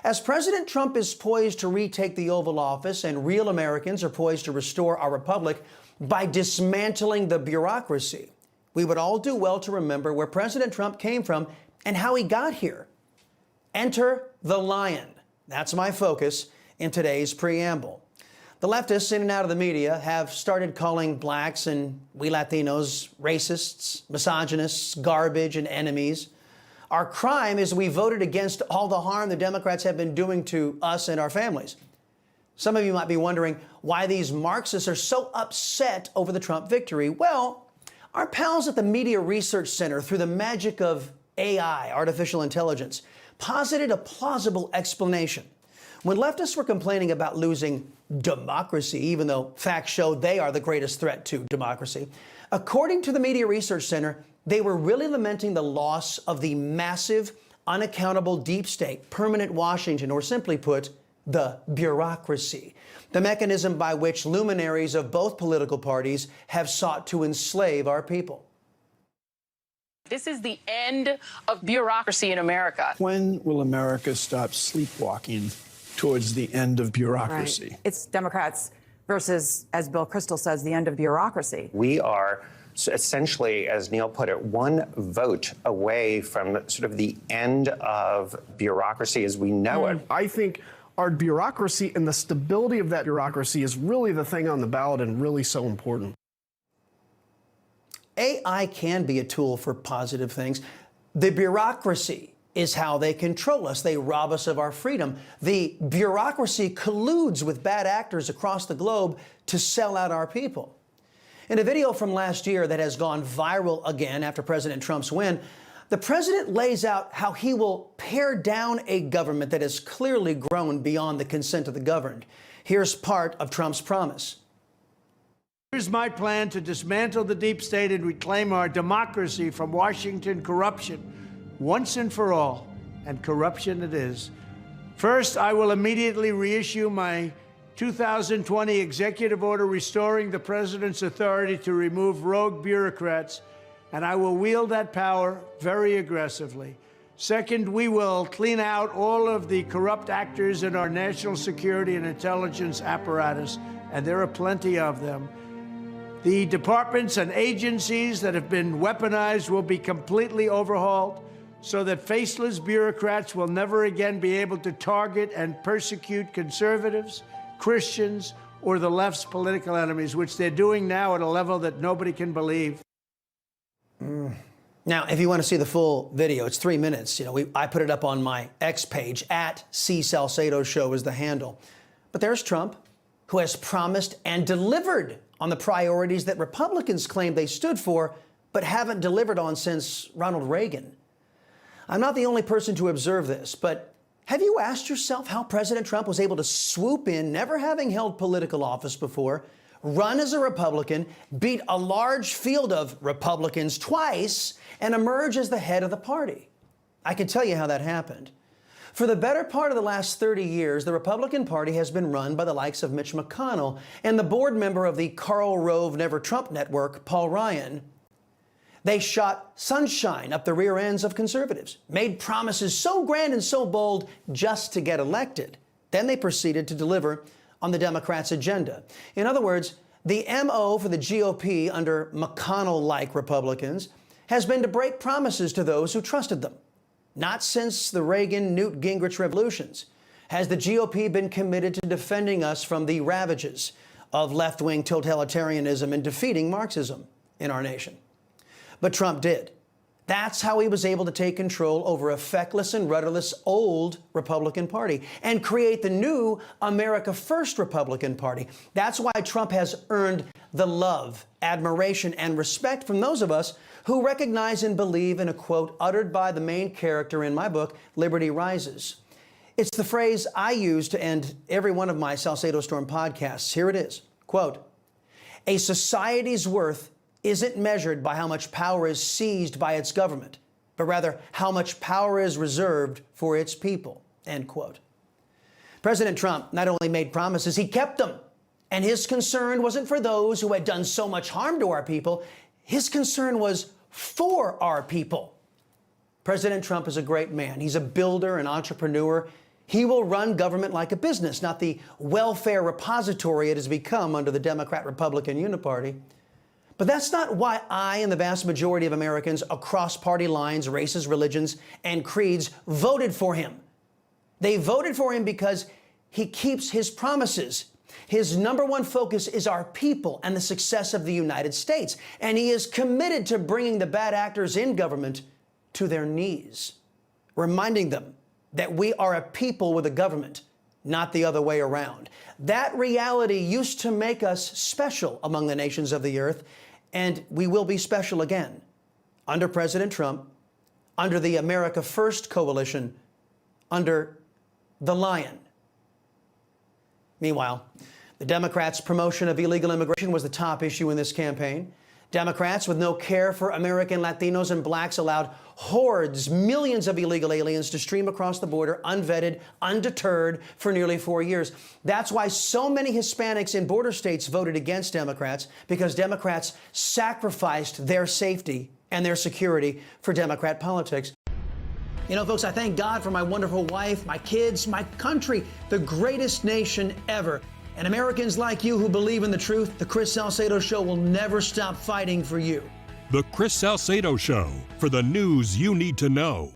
As President Trump is poised to retake the Oval Office and real Americans are poised to restore our republic by dismantling the bureaucracy, we would all do well to remember where President Trump came from and how he got here. Enter the lion. That's my focus in today's preamble. The leftists in and out of the media have started calling blacks and we Latinos racists, misogynists, garbage, and enemies. Our crime is we voted against all the harm the Democrats have been doing to us and our families. Some of you might be wondering why these Marxists are so upset over the Trump victory. Well, our pals at the Media Research Center, through the magic of AI, artificial intelligence, posited a plausible explanation. When leftists were complaining about losing democracy, even though facts show they are the greatest threat to democracy, according to the Media Research Center, they were really lamenting the loss of the massive, unaccountable deep state, permanent Washington, or simply put, the bureaucracy, the mechanism by which luminaries of both political parties have sought to enslave our people. This is the end of bureaucracy in America. When will America stop sleepwalking towards the end of bureaucracy? Right. It's Democrats versus, as Bill Kristol says, the end of bureaucracy. We are essentially, as Neil put it, one vote away from sort of the end of bureaucracy as we know it. I think our bureaucracy and the stability of that bureaucracy is really the thing on the ballot and really so important. AI can be a tool for positive things. The bureaucracy is how they control us. They rob us of our freedom. The bureaucracy colludes with bad actors across the globe to sell out our people. In a video from last year that has gone viral again after President Trump's win, the president lays out how he will pare down a government that has clearly grown beyond the consent of the governed. Here's part of Trump's promise. Here's my plan to dismantle the deep state and reclaim our democracy from Washington corruption once and for all, and corruption it is. First, I will immediately reissue my 2020 executive order restoring the president's authority to remove rogue bureaucrats, and I will wield that power very aggressively. Second, we will clean out all of the corrupt actors in our national security and intelligence apparatus, and there are plenty of them. The departments and agencies that have been weaponized will be completely overhauled so that faceless bureaucrats will never again be able to target and persecute conservatives, Christians, or the left's political enemies, which they're doing now at a level that nobody can believe. Now, if you want to see the full video, it's 3 minutes. I put it up on my X page, at C Salcedo Show is the handle. But there's Trump, who has promised and delivered on the priorities that Republicans claim they stood for, but haven't delivered on since Ronald Reagan. I'm not the only person to observe this, but have you asked yourself how President Trump was able to swoop in, never having held political office before, run as a Republican, beat a large field of Republicans twice, and emerge as the head of the party? I can tell you how that happened. For the better part of the last 30 years, the Republican Party has been run by the likes of Mitch McConnell and the board member of the Karl Rove Never Trump Network, Paul Ryan. They shot sunshine up the rear ends of conservatives, made promises so grand and so bold just to get elected. Then they proceeded to deliver on the Democrats' agenda. In other words, the MO for the GOP under McConnell-like Republicans has been to break promises to those who trusted them. Not since the Reagan-Newt Gingrich revolutions has the GOP been committed to defending us from the ravages of left-wing totalitarianism and defeating Marxism in our nation. But Trump did. That's how he was able to take control over a feckless and rudderless old Republican Party and create the new America First Republican Party. That's why Trump has earned the love, admiration, and respect from those of us who recognize and believe in a quote uttered by the main character in my book, Liberty Rises. It's the phrase I use to end every one of my Salcedo Storm podcasts. Here it is, quote, "A society's worth isn't measured by how much power is seized by its government, but rather how much power is reserved for its people," end quote. President Trump not only made promises, he kept them. And his concern wasn't for those who had done so much harm to our people. His concern was for our people. President Trump is a great man. He's a builder, an entrepreneur. He will run government like a business, not the welfare repository it has become under the Democrat-Republican uniparty. But that's not why I and the vast majority of Americans across party lines, races, religions, and creeds voted for him. They voted for him because he keeps his promises. His number one focus is our people and the success of the United States. And he is committed to bringing the bad actors in government to their knees, reminding them that we are a people with a government, not the other way around. That reality used to make us special among the nations of the earth, and we will be special again under President Trump, under the America First coalition, under the Lion. Meanwhile, the Democrats' promotion of illegal immigration was the top issue in this campaign. Democrats with no care for American Latinos and blacks allowed hordes, millions of illegal aliens to stream across the border unvetted, undeterred for nearly 4 years. That's why so many Hispanics in border states voted against Democrats, because Democrats sacrificed their safety and their security for Democrat politics. You know, folks, I thank God for my wonderful wife, my kids, my country, the greatest nation ever. And Americans like you who believe in the truth, the Chris Salcedo Show will never stop fighting for you. The Chris Salcedo Show, for the news you need to know.